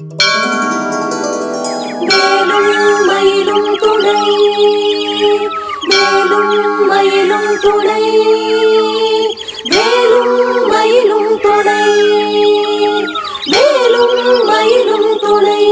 வேலும் மயிலும் துணை, வேலும் மயிலும் துணை, வேலும் மயிலும் துணை, வேலும் மயிலும் துணை.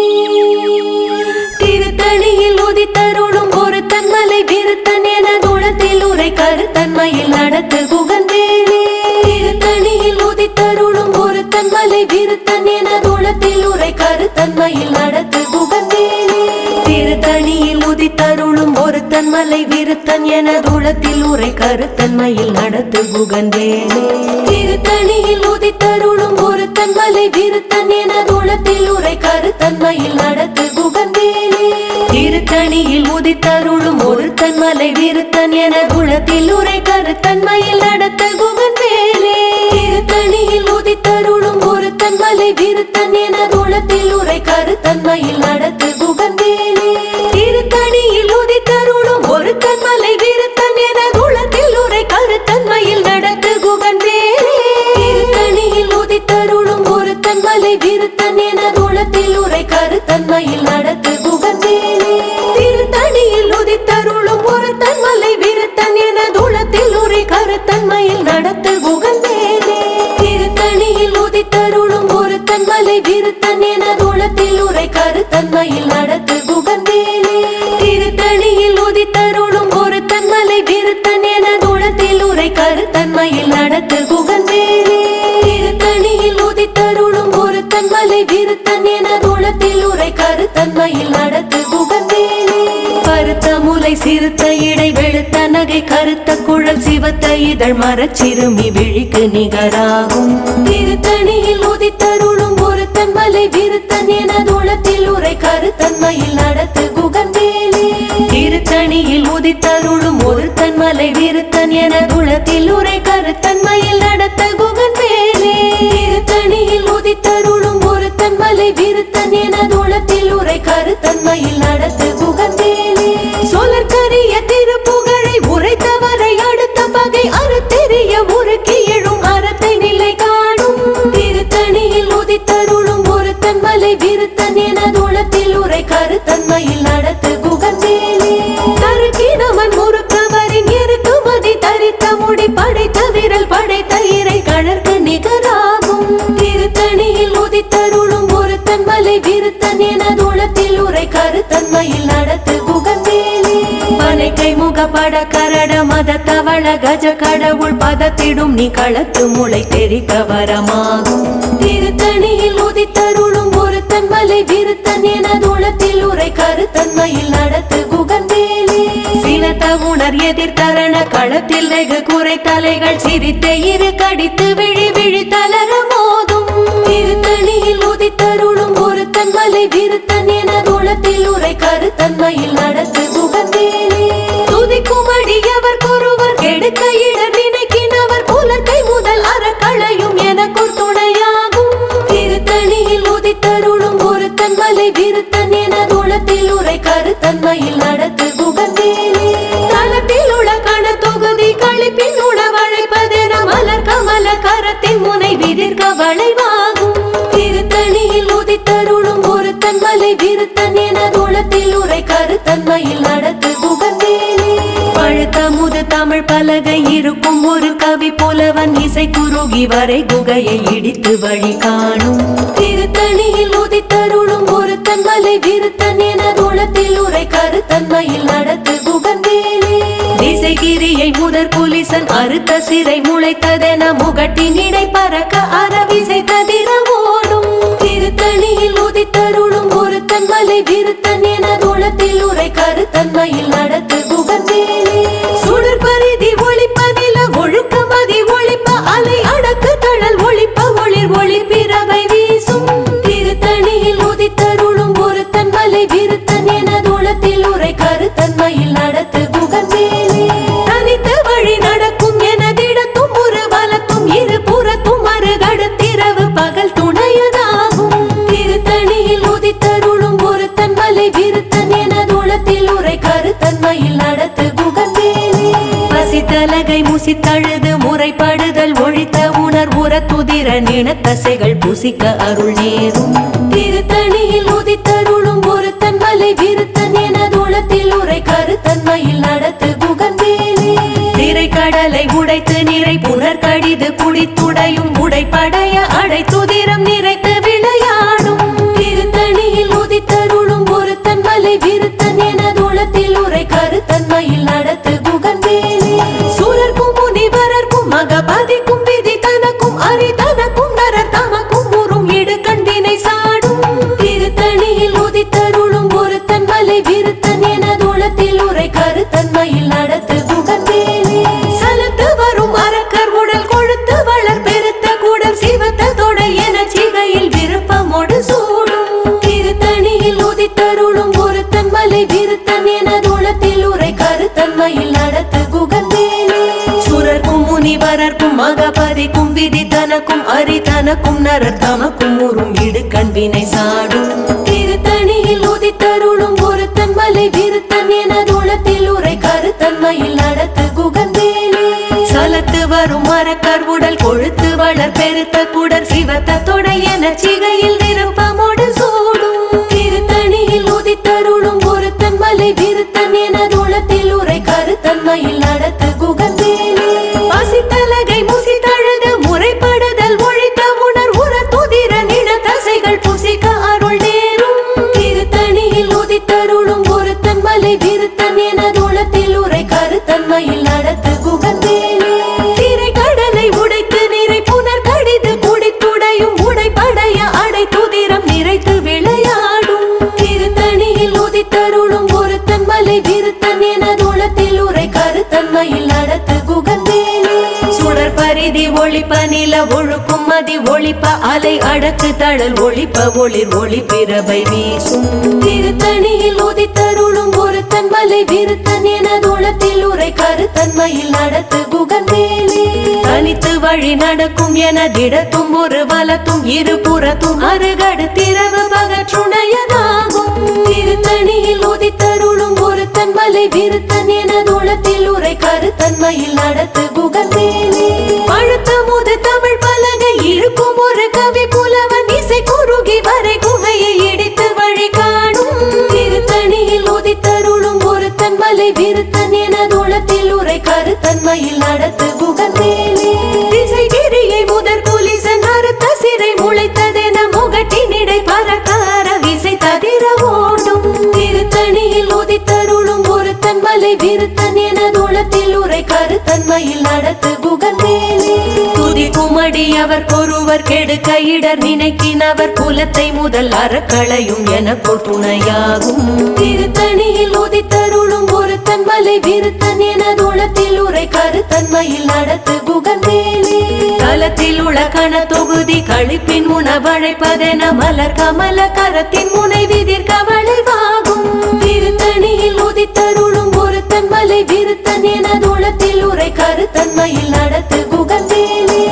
திருத்தணியில் உதித்தருளும் ஒரு தன்மலை விருத்தன் என குணத்தில் உரை கருத்தன்மையில் நடத்து குகன் வேலே. திருத்தணியில் உதித்தருளும் ஒரு தன்மலை விருத்தன் என குணத்தில் உரை கருத்தன்மையில் நடத்து குகன் வேலே. திருத்தணியில் உதித்தருளும் ஒரு தன்மலை விருத்தன் என குணத்தில் உரை கருத்தன்மையில் நடத்து குகன் வேலே. திருத்தணியில் உதித்தருளும் ஒரு தன்மலை விருத்தன் என குணத்தில் உரை கருத்தன்மையில் நடத்து குகன் வேலே. திருத்தணியில் உதித்தருளும் ஒரு தன்மலை விருத்தன் என குணத்தில் உரை கருத்தன்மையில் நடத்த குகன் வேலே. திருத்தணியில் உதித்தருளும் ஒரு தன்மலை விருத்தன் என குணத்தில் உரை கருத்தன்மையில் நடத்து குகன் வேலே. திருத்தணியில் உதித்தருளும் ஒரு தன்மலை விருத்தன் என குணத்தில் உரை கருத்தன்மையில் நடத்து குகன் வேலே. திருத்தணியில் உதித்தருளும் ஒரு தன்மலை விருத்தன் என குணத்தில் உரை கருத்தன்மையில் நடத்து குகன் வேலே. திருத்தணியில் உதித்தருளும் ஒரு தன்மலை விருத்தன் என குணத்தில் உரை கருத்தன்மையில் நடத்து குகன் வேலே. திருத்தணியில் உதித்தருளும் ஒரு தன்மலை விருத்தன் என குணத்தில் உரை கருத்தன்மையில் நடத்து குகன் வேலே. திருத்தணியில் உதித்தருளும் ஒரு தன்மலை விருத்தன் என குணத்தில் உரை கருத்தன்மையில் நடத்து குகன் வேலே. திருத்தணியில் உதித்தருளும் ஒரு தன்மலை விருத்தன் என குணத்தில் உரை கருத்தன்மையில் நடத்து குகன் வேலே. கருத்த முலை சிறுத்த இடை வெளுத்த நகை கருத்த குழல் சிவத்த இதழ் மரச்சிறுமி விழிக்கு நிகராகும். திருத்தணியில் உதித்தருளும் ஒரு தன்மலை விருத்தன் என குணத்தில் உரை கருத்தன்மையில் நடத்து குகன் வேலே. திருத்தணியில் உதித்தருளும் ஒரு தன்மலை விருத்தன் என குணத்தில் உரை கருத்தன்மையில் நடத்த குகன் வேலே. திருத்தணியில் உதித்தருளும் ஒரு தன்மலை விருத்தன் என குணத்தில் உரை கருத்தன்மையில் நடத்து குகன் வேலே. சொலற்கரிய திருப்புகழை உரைத்தவரை அடுத்த பகை அறத்தெரிய உருக்கி எழும் அறத்தை நிலை காணும். திருத்தணியில் உதித்தருளும் ஒரு தன்மலை விருத்தன் என குணத்தில் உரை கருத்தன்மையில் நடத்து குகன் வேலே. கருக்கினவன் முறுக்கவரின் இருக்குமதி தரித்த முடி படைத்த விரல் படைத்த இறை கழற்கு நிகராகும். திருத்தணியில் உதித்தருளும் ஒரு தன்மலை விருத்தன் என குணத்தில் உரை கருத்தன்மையில் நடத்து குகன் வேலே. பனைக்கை முகப்பட கரட மத தவள கஜ கடவுள் பதத்திடும் நீ களத்து முளை தெரிக்க வரமாகும். திருத்தணியில் உதித்தருளும் ஒரு தன்மலை விருத்தன் என குணத்தில் உரை கருத்தன்மையில் நடத்து குகன் வேலே. சினத்த உணர் எதிர்த்தரண களத்தில் வெகு குறை தலைகள் சிரித்த இரு கடித்து விழி விழி தளர மோதும். திருத்தணியில் உதித்தருளும் ஒரு தன்மலை விருத்தன் என குணத்தில் உரை கருத்தன்மையில் நடத்து குகன் வேலே. துதிக்கும் அடியவர் ஒருவர் கெடுக்க இடர் நினைக்கினவர் குலத்தை முதல் அறக்களையும் எனக்குள் துணையாகும். திருத்தணியில் உதித்தருளும் ஒரு தன்மலை விருத்தன் என குணத்தில் உரை கருத்தன்மையில் நடத்து குகன் வேலே. தளத்தில் உள்ள கண தொகுதி கழிப்பின் உணவழைப்பதென மலர் கமல கரத்தின் முனை விதிர்க்க வளைவாகும். திருத்தணியில் உதித்தருளும் ஒரு தன்மலை விருத்தன் என குணத்தில் உரை கருத்தன்மையில் நடத்து குகன் வேலே. பழுத்த முது தமிழ் பலகை இருக்கும் ஒரு கவி புலவன் இசை குறுகி வரை குகையை இடித்து வழி காணும். திருத்தணியில் உதித்தருளும் ஒரு தன்மலை விருத்தன் என குணத்தில் உரை கருத்தன்மையில் நடத்து குகன் வேலே. திசைகிரியை முதற் புலிசன் அறுத்த சிறை முளைத்ததென முகட்டின் இடை பறக்க அறவிசை ததிர ஓடும். திருத்தணியில் உதித்தருளும் ஒரு தன்மலை விருத்தன் என குணத்தில் உரை கருத்தன்மையில் நடத்து குகன் வேலே. சுடர் பரிதி ஒளிப்பதில ஒழுக்க மதி ஒளிப்ப அலை அடக்கு தழல் ஒளிப்ப ஒளிர் ஒளி பிறவை வீசும். திருத்தணியில் உதித்தருளும் ஒரு தன்மலை விருத்தன் என குணத்தில் உரை கருத்தன்மையில் நடத்து குகன் வேலே. தனித்த வழி நடக்கும் என திடத்தும் ஒரு வலத்தும் இரு புறத்தும் மறுகடத்திரவு பகல் துணையதாகும். திருத்தணியில் உதித்தருளும் ஒரு தன்மலை விருத்தன் என குணத்தில் உரை கருத்தன்மையில் நடத்து குகன் வேலே. பசித்தலகை முசித்தழுது முறைப்படுதல் ஒழித்த உணர்வுற துதிர நினத்தசைகள் புசிக்க அருள் நேரும் திருத்தணியில் உதித்தருளும் ஒருத்தன் மலை விருத்தன் எனதுளத்தில் உரை கருத்தன்மையில் நடத்து குகன் வேலே திரை கடலை உடைத்து நிறை புனர் கடிது குடித்துடையும் உடைப்படைய அடை துதிரம் நிறைத்து விளையாடும் திருத்தணியில் உதித்தருளும் ஒருத்தன் மலை விருத்தன் எனதுளத்தில் உரை கருத்தன்மையில் நடத்து குகன் வேலே சூரர்க்கும் முனிவரர்க்கும் மகபதிக்கும் விதி தனக்கும் அரி தனக்கும் நரர் தமக்கும் உறும் இடு கண்டினை சாடும் திருத்தணியில் உதித்தருளும் ஒருத்தன் மலை விருத்தன் எனதுளத்தில் உரை கருத்தன்மையில் நடத்து குகன் வேலே சலத்து வரும் அரக்கர் உடல் கொழுத்து வளர் பெருத்த கூடல் சிவத்த தொடை என சிகையில் விருப்பமோடு சூடும் திருத்தணியில் உதித்தருளும் ஒருத்தன் மலை விருத்தன் எனதுளத்தில் உரை கருத்தன்மையில் நடத்து குகன் வேலே சுரர்க்கும் முனிவரர்க்கும் மகபதிக்கும் விதி தனக்கும் அரி தனக்கும் நரர் தமக்கும் உறும் இடு கண்வினை சாடும் திருத்தணியில் உதித்தருளும் ஒருத்தன் மலை விருத்தன் எனதுளத்தில் உரை கருத்தன்மையில் நடத்து குகன் வேலே சலத்து வரும் மரக்கர் உடல் கொழுத்து வளர் பெருத்த குடர் சிவத்த தொடை என சிகையில் விருப்பமோடு சூடும் திருத்தணியில் உதித்தருளும் ஒருத்தன் மலை விருத்தன் எனதுளத்தில் உரை கருத்தன்மையில் நடத்து குகன் வேலே பசித்தலகை முசித்தழுது முறைப்படுதல் ஒழித்த உணர் உற துதிர நின தசைகள் புசிக்க அருள் நேரும் திருத்தணியில் உதித்தருளும் ஒருத்தன் மலை விருத்தன் எனதுளத்தில் உரை கருத்தன்மையில் நடத்து குகன் வேலே திரை கடலை உடைத்து நிறை புனர் கடிது குடித்துடையும் உடைப்படைய அடை துதிரம் நிறைத்து விளையாடும் திருத்தணியில் உதித்தருளும் ஒருத்தன் மலை விருத்தன் எனதுளத்தில் உரை கருத்தன்மையில் நடத்து குகன் வேலே சுடர் பரிதி ஒளிப்ப நில ஒழுக்கும் மதி ஒளிப்ப அலை அடக்கு தழல் ஒளிப்ப ஒளிர் ஒளி பிறவை வீசும் திருத்தணியில் உதித்தருளும் ஒருத்தன் மலை விருத்தன் எனதுளத்தில் உரை கருத்தன்மையில் நடத்து குகன் வேலே தனித்து வழி நடக்கும் என திடத்தும் ஒரு வலத்தும் இருபுறத்தும் அருகடு திரவு பகற்றுணையதாகும் திருத்தணியில் உதித்தருளும் ஒருத்தன் மலை விருத்தன் எனதுளத்தில் உரை கருத்தன்மையில் நடத்து குகன் வேலே பழுத்த முது தமிழ் பலகை இருக்கும் ஒரு கவி புலவன் இசை குறுகி வரை குகையை இடித்து வழி காணும் திருத்தணியில் உதித்தருளும் ஒருத்தன் மலை விருத்தன் எனதுளத்தில் உரை கருத்தன்மையில் நடத்து குகன் வேலே திசைகிரியை முதற் குலிசன் அறுத்த சிறை முளைத்ததென முகட்டினிடை பறக்கார விசை தவிர ஓடும் திருத்தணியில் உதித்தருளும் ஒருத்தன் மலை விருத்தன் எனதுளத்தில் உரை கருத்தன்மையில் நடத்து குகன் வேலே துதி குமடி அவர் கொருவர் கெடுக்க இடர் நினைக்கினவர் குலத்தை முதல் அறக்களையும் என துணையாகும் திருத்தணியில் உதித்தருளும் ஒருத்தன் மலை விருத்தன் எனதுளத்தில் உரை கருத்தன்மையில் நடத்து குகன் வேலே தலத்தில் உள்ள கண தொகுதி கழிப்பின் உணவழைப்பதென மலர் கமல கரத்தின் முனை விதிர் கவளைவாகும் திருத்தணியில் உதித்தருளும் ஒருத்தன் மலை விருத்தன் எனதுளத்தில் உரை கருத்தன்மையில் நடத்து குகன் வேலே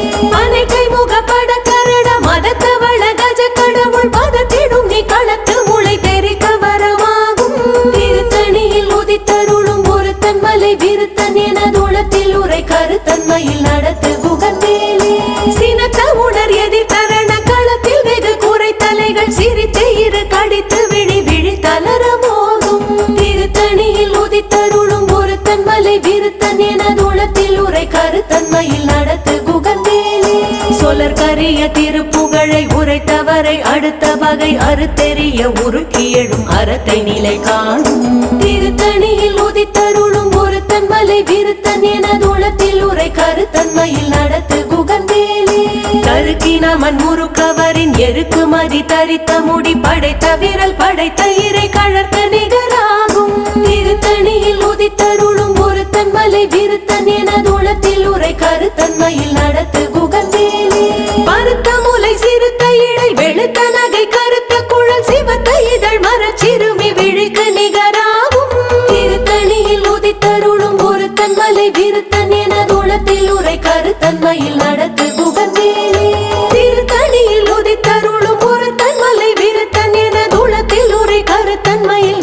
அனைக்கை முகப்பட கரட மதத்தவள கஜ கடவுள் பதத்திடும் நீ களத்து முளை தெரிக்க வரமாகும் திருத்தணியில் உதித்தருளும் ஒருத்தன் மலை விருத்தன் எனதுளத்தில் உரை கருத்தன்மையில் நடத்து குகன் வேலே சினத்த உணர் எதிர் தரண களத்தில் வெகு குறை தலைகள் சிரித்து இரு கடித்து விழி விழி தளர மோதும் திருத்தணியில் உதித்தருளும் ஒருத்தன் மலை விருத்தன் எனதுளத்தில் உரை கருத்தன்மையில் நடத்து குகன் வேலே சொலர் கரிய திருப்புகழை உரைத்தவரை அடுத்த வகை அறுத்தெறிய உருக்கி எழும் அறத்தை நிலை காணும் திருத்தணியில் உதித்தருளும் ஒருத்தன் மலை விருத்தன் எனதுளத்தில் உரை கருத்தன்மையில் நடத்து குகன் வேலே தருக்கினமன் முறுக்கவரின் எருக்கு மதி தரித்த முடி படைத்த விரல் படைத்த இறை கழற்க நிகராகும் திருத்தணியில் உதித்தருளும் ஒருத்தன் மலை விருத்தன் எனதுளத்தில் உரை கருத்தன்மையில் நடத்து குகன் வேலே பருத்த முலை சிறுத்த இடை வெளுத்த நகை கருத்த குழல் சிவத்த இதழ் மரச்சிறுமி விழிக்கு நிகராகும் திருத்தணியில் உதித்தருளும் ஒருத்தன் மலை விருத்தன் எனதுளத்தில் உரை கருத்தன்மையில் நடத்து குகன் வேலே திருத்தணியில் உதித்தருளும் ஒருத்தன் மலை விருத்தன் எனதுளத்தில் உரை கருத்தன்மையில்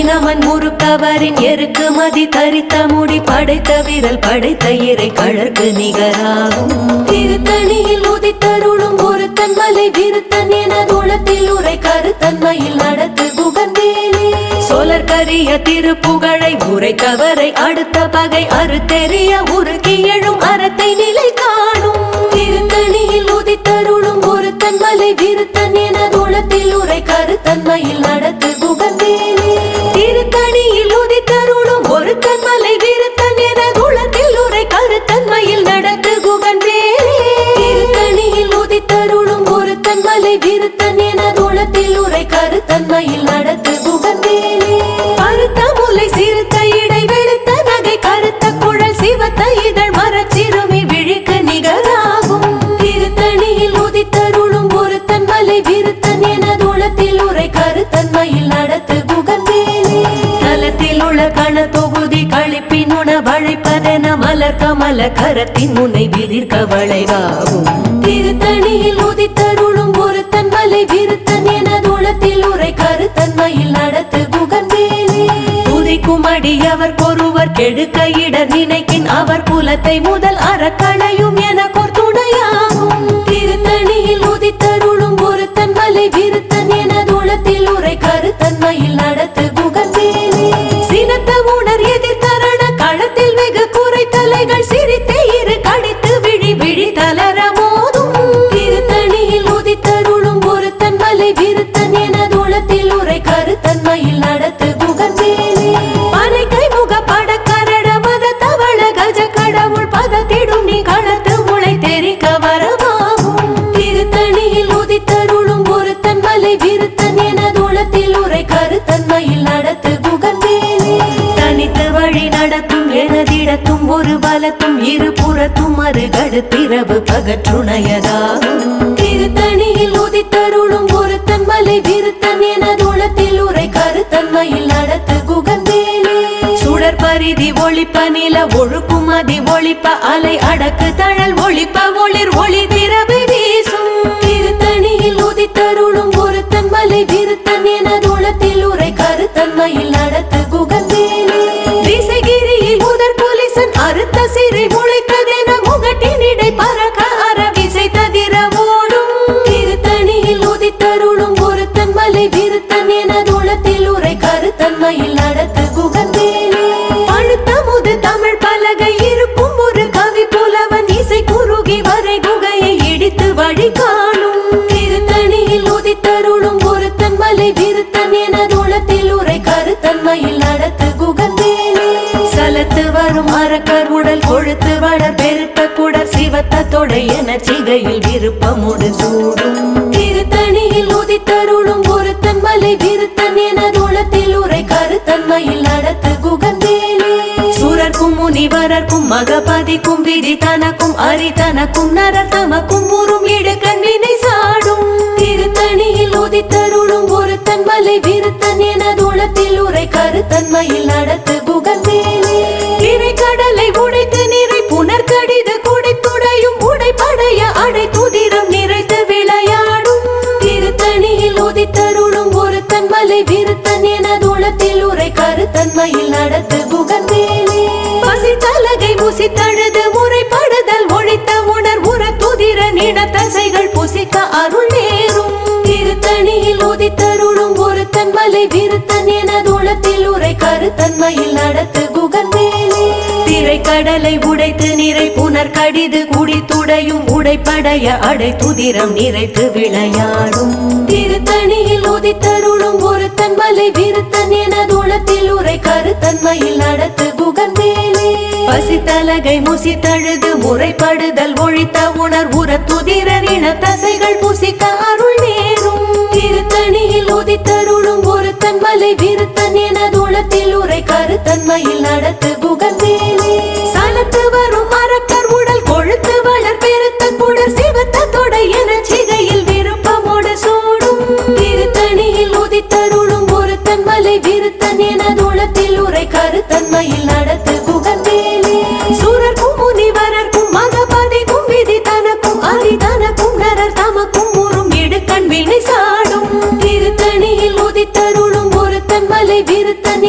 நமன் முறுக்கவரின் எருக்கு மதி தரித்த முடி படைத்த விரல் படைத்த இறை கழற்கு நிகராகும் திருத்தணியில் உதித்தருளும் ஒரு தன்மலை விருத்தன் என தூளத்தில் உரை கருத்தன்மையில் நடத்து குகந்தேலே சோழர் கரிய திருப்புகழை உரைத்தவரை அடுத்த பகை அறுத்தெறிய உருக்கி எழும் அறத்தை நிலை காணும் திருத்தணியில் உதித்தருளும் ஒரு தன்மலை விருத்தன் என தூளத்தில் உரை கருத்தன்மையில் நடத்து குகந்தேலே திருத்தணியில் உதித்தருளும் ஒரு தன்மலை விருத்தன் என தூளத்தில் உரை கருத்தன்மையில் நடத்து குகந்தேலே திருத்தணியில் உதித்தருளும் ஒரு தன்மலை விருத்தன் என தூளத்தில் உரை கருத்தன்மையில் நடத்து குகந்தேலே கருத்த முலை சிறுத்த இடை வெளுத்த நகை கருத்த குழல் சிவத்த இதழ் மரச்சிறுமி விழிக்கு நிகராகும் திருத்தணியில் உதித்தருளும் ஒரு தன்மலை விருத்தன் என தூளத்தில் உரை கருத்தன்மையில் நடத்து குகந்தேலே தலத்தில் உள்ள கண தொகுதி கழிப்பின் உணவழைப்பதென மலர் கமல கரத்தின் முனை விதிர்க்க வளைவாகும் திருத்தணியில் உதித்தருளும் ஒரு தன்மலை விருத்தன் என தூளத்தில் உரை கருத்தன்மையில் நடத்து குகந்தேலே துதிக்கும் அடியவர் பொறுவர் கெடுக்க இட நினைக்கின் அவர் குலத்தை முதல் அறக்களையும் எனக்கொரு துணையாகும் திருத்தணியில் உதித்தருளும் ஒரு தன்மலை விருத்தன் என தூளத்தில் உரை கருத்தன்மையில் நடத்து குகந்தேலே சினத்த உணர் எதிர்த்தரண களத்தில் வெகு குறை தலைகள் சிரித்தே இரு கடித்து விழி விழி தளர மோதும் திருத்தணியில் உதித்தருளும் ஒரு தன்மலை விருத்தன் என தூளத்தில் உரை கருத்தன்மையில் நடத்து குகந்தேலே பனைக்கை முக பட கரட மத தவள கஜ கடவுள் பதத்திடும் நீ களத்து முளை தெரிக்க வரவாகும் திருத்தணியில் உதித்தருளும் ஒரு தன்மலை விருத்தன் என தூளத்தில் உரை கருத்தன்மையில் நடத்து குகந்தேலே தனித்து வழி நடத்தும் எனதிடத்தும் ஒரு பலத்தும் இரு புறத்தும் அருகடு திரவு பகற்றுணையதாகும் திருத்தணியில் உதித்தருளும் ஒரு தன்மலை விருத்தன் என தூளத்தில் உரை கருத்தன்மையில் நடத்து குகந்தேலே சுடர் பரிதி ஒளிப்ப நில ஒழுக்கும் அதி ஒளிப்ப அலை அடக்கு தழல் ஒளிப்ப ஒளிர் ஒளி திரவு வீசும் திருத்தணியில் உதித்தருளும் ஒரு தன்மலை விருத்தன் என தூளத்தில் உரை கருத்தன்மையில் நடத்து குகந்தேலே விசைகிரியில் முதற் புலிசன் அறுத்த சிறை முளைத்ததென முகட்டினிடை பறக்க அற விசை ததிர ஓடும் திருத்தணியில் உதித்தருளும் ஒரு தன்மலை விருத்தன் என தூளத்தில் உரை கருத்தன்மையில் நடத்து குகந்தேலே அழுத்த முது தமிழ் பலகை இருக்கும் ஒரு கவி புலவன் இசை குறுகி வரை குகையை இடித்து வழி காணும் திருத்தணியில் உதித்தருளும் ஒரு தன்மலை விருத்தன் என தூளத்தில் உரை கருத்தன்மையில் நடத்து குகந்தேலே சலத்து வரும் அரக்கர் உடல் கொழுத்து வளர் பெருத்த குடர் சிவத்த தொடை என சிகையில் விருப்பமுடு சூடும் திருத்தணியில் உதித்தருளும் ஒரு தன்மலை விருத்தன் என தூளத்தில் உரை கருத்தன்மையில் நடத்து குகந்தேலே சுரர்க்கும் முனிவரர்க்கும் மகபதிக்கும் விதி தனக்கும் அரி தனக்கும் நரர் தமக்கும் ஊரும் இடுக்கண் வினை சாடும் திருத்தணியில் உதித்தருளும் ஒரு தன்மலை விருத்தன் என தூளத்தில் உரை கருத்தன்மையில் நடத்து குகந்தேலே திரை கடலை உடைத்து நிறை புனர் கடிது குடித்துடையும் உடைப்படைய அடை துதிரம் நிறைத்து விளையாடும் திருத்தணியில் உதித்தருளும் ஒரு தன்மலை விருத்தன் என தூளத்தில் உரை கருத்தன்மையில் நடத்து குகந்தேலே பசி தலகை முசி தழுது முறைப்படுதல் ஒழித்த உணர் உர துதிர நிட தசைகள் புசிக்க அருள் நேரும் திருத்தணியில் உதித்தருளும் ஒரு தன்மலை விருத்தன் என தூளத்தில் உரை கருத்தன்மையில் நடத்து குகந்தேலே திரை கடலை உடைத்து நிறை புனர் கடிது குடித்துடையும் உடைப்படைய அடை துதிரம் நிறைத்து விளையாடும் திருத்தணியில் உதித்தருளும் ஒரு தன்மலை விருத்தன் என தூளத்தில் உரை கருத்தன்மையில் நடத்து குகந்தேலே பசி தலகை முசி தழுது முறைப்படுதல் ஒழித்த உணர் உர துதிர நின தசைகள் புசிக்க அருள் நேரும் திருத்தணியில் உதித்தருளும் ஒரு தன்மலை விருத்தன் என தூளத்தில் உரை கருத்தன்மையில் நடத்து குகந்தேலே சலத்து வரும் அரக்கர் உடல் கொழுத்து வளர் பெருத்த குடர் சிவத்த தொடை என சிகையில் விருப்பமோடு சூடும் திருத்தணியில் உதித்தருளும் ஒரு தன்மலை விருத்தன் என தூளத்தில் உரை கருத்தன்மையில் நடத்து குகந்தேலே சுரர்க்கும் முனிவரர்க்கும் மகபதிக்கும் விதி தனக்கும் அரி தனக்கும் நரர் தமக்கும் ஊரும் இடுக்கண் வினை சாடும் திருத்தணியில் உதித்தருளும் ஒரு தன்மலை விருத்தன்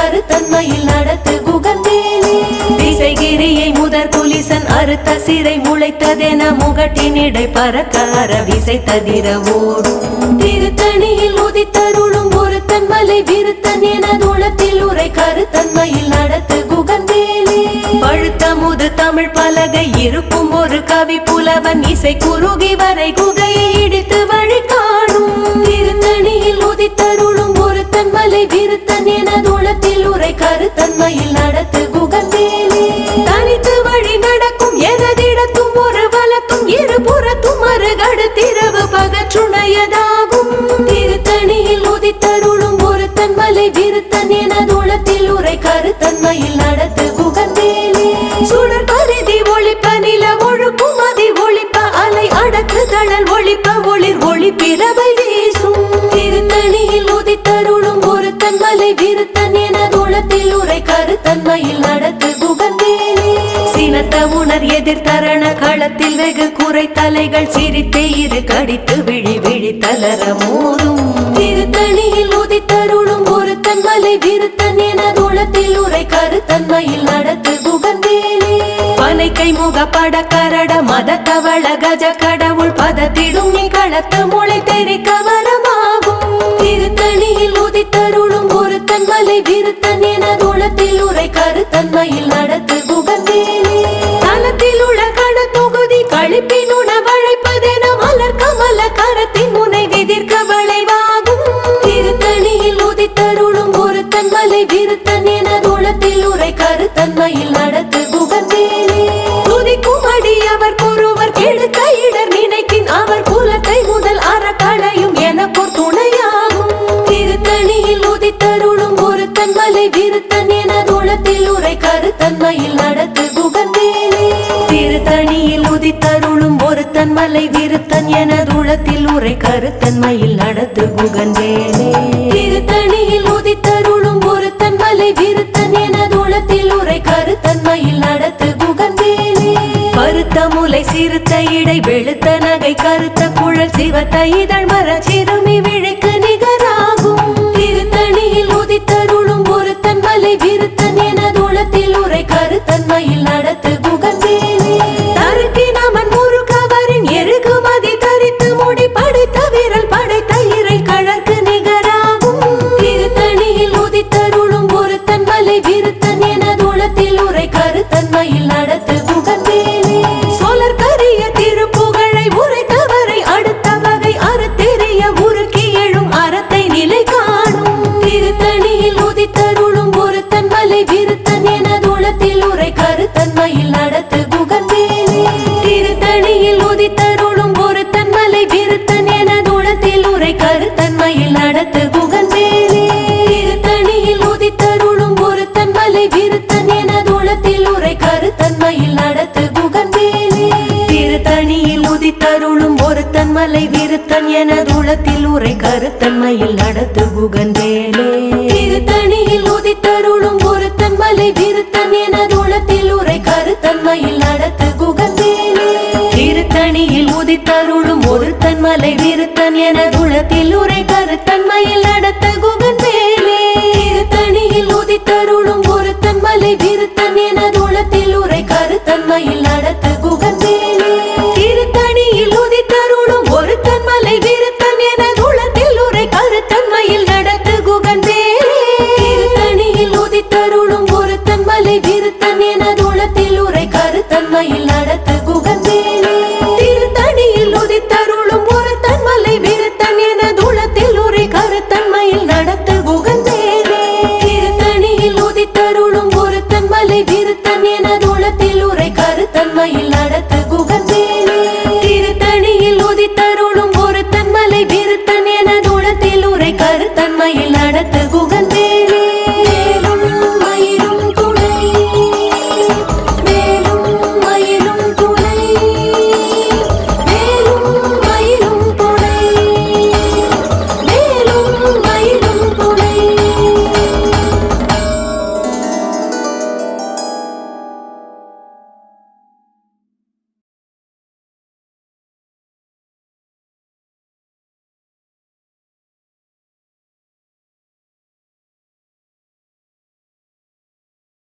கருத்தன்மையில் நடத்து குகன்வேலே திசைகிரியை முதற் குலிசன் அறுத்த சிறை முளைத்ததென முகட்டினிடை பறக்க அரவிசை ததிர ஓடும் திருத்தணியில் உதித்தருளும் ஒருத்தன் மலை விருத்தன் என தூளத்தில் உரை கருத்தன்மையில் நடத்து குகன்வேலே பழுத்த முது தமிழ் பலகை இருக்கும் ஒரு கவி புலவன் இசை குறுகி வரை குகையை இடித்து வழி காணும் திருத்தணியில் உதித்தருளும் ஒருத்தன் மலை விருத்தன் என தூளத்தில் உரை கருத்தன்மையில் நடத்து குகன்வேலே தனித்து வழி நடக்கும் எனதிடத்தும் ஒரு வலத்தும் இருபுறத்தும் அருகடு திரவு பகற்றுணையதாகும் திருத்தணியில் உதித்தருளும் ஒருத்தன் மலை விருத்தன் என தூளத்தில் உரை கருத்தன்மையில் நடத்து குகன்வேலே சுடர் பரிதி ஒளிப்ப நில ஒழுப்பு மதி ஒளிப்ப அலை அடக்கு தழல் ஒளிப்ப ஒளிர் ஒளி பிறவை வீசும் திருத்தணியில் உதித்தருளும் ஒருத்தன் மலை விருத்தன் என தூளத்தில் உரை கருத்தன்மையில் நடத்து குகன்வேலே சினத்த உணர் எதிர் தரண களத்தில் வெகு குறை தலைகள் சிரித்தே இரு கடித்து விழி விழி தளர மோதும் திருத்தணியில் உதித்தருளும் ஒருத்தன் மலை விருத்தன் என தூளத்தில் உரை கருத்தன்மையில் நடத்து குகன்வேலே பனைக்கை முகப்பட கரட மத கவள கஜ கடவுள் பதத்திடும் நீ களத்து முளை தெரிக்க வரமாகும் திருத்தணியில் உதித்தருளும் ஒருத்தன் மலை விருத்தன் என தூளத்தில் உரை கருத்தன்மையில் நடத்து குகன்வேலே தலத்தில் உள்ள கட தொகுதி கழிப்பின் உணவழைப்பதென மலர் கமல கரத்தின் முனை விதிர்க்க வளைவாகும் திருத்தணியில் உதித்தருளும் ஒருத்தன் மலை விருத்தன் என தூளத்தில் உரை கருத்தன்மையில் நடத்து குகன்வேலே துதிக்கும் அடியவர் ஒருவர் கெடுக்க இடர் நினைக்கின் அவர் குலத்தை முதல் அறக்களையும் எனக்கோர் துணையாகும் திருத்தணியில் உதித்தருளும் ஒருத்தன் மலை விருத்தன் என தூளத்தில் உரை கருத்தன்மையில் நடத்து குகன்வேலே திருத்தணியில் உதித்தருளும் ஒருத்தன் மலை விருத்தன் என தூளத்தில் உரை கருத்தன்மையில் நடத்து குகன்வேலே திருத்தணியில் உதித்தருளும் ஒருத்தன் மலை விருத்தன் என தூளத்தில் உரை கருத்தன்மையில் நடத்து குகன்வேலே பருத்த முலை சிறுத்த இடை வெளுத்த நகை கருத்த குழல் சிவத்த இதழ் மர சிறுமி விழிக்கு நிகராகும் திருத்தணியில் உதித்தருளும் ஒருத்தன் மலை விருத்தன் என தூளத்தில் உரை கருத்தன்மையில் நடத்து குகன்வேலே தருக்கி நமன் முருகவரின் எருகு மதி தரித்து முடி படைத்த விரல் படைத்த இறை கழற்கு நிகராகும் திருத்தணியில் உதித்தருளும் ஒருத்தன் மலை விருத்தன் என தூளத்தில் உரை கருத்தன்மையில் நடத்து குகன்வேலே சோழர் கரிய திருப்புகழை உரைத்தவரை அடுத்த வகை அறத்தெரிய உருக்கி எழும் அறத்தை நிலை காணும் திருத்தணியில் உதித்தருளும் ஒருத்தன் மலை விருத்தன் என தூளத்தில் உரை கருத்தன்மையில் நடத்து குகன்வேலே திருத்தணியில் உதித்தருளும் ஒருத்தன் மலை விருத்தன் என தூளத்தில் உரை கருத்தன்மையில் நடத்து குகன்வேலே திருத்தணியில் உதித்தருளும் ஒருத்தன் மலை விருத்தன் என தூளத்தில் உரை கருத்தன்மையில் நடத்து குகன்வேலே திருத்தணியில் உதித்தருளும் ஒருத்தன் மலை விருத்தன் என தூளத்தில் உரை கருத்தன்மையில் நடத்து குகன்வேலே திருத்தணியில் உதித்தருளும் ஒருத்தன் மலை விருத்தன் என தூளத்தில் உரை கருத்தன்மையில் நடத்து குகன்வேலே திருத்தணியில் உதித்தருளும் ஒருத்தன் மலை விருத்தன் என தூளத்தில் உரை கருத்தன்மையில் நடத்த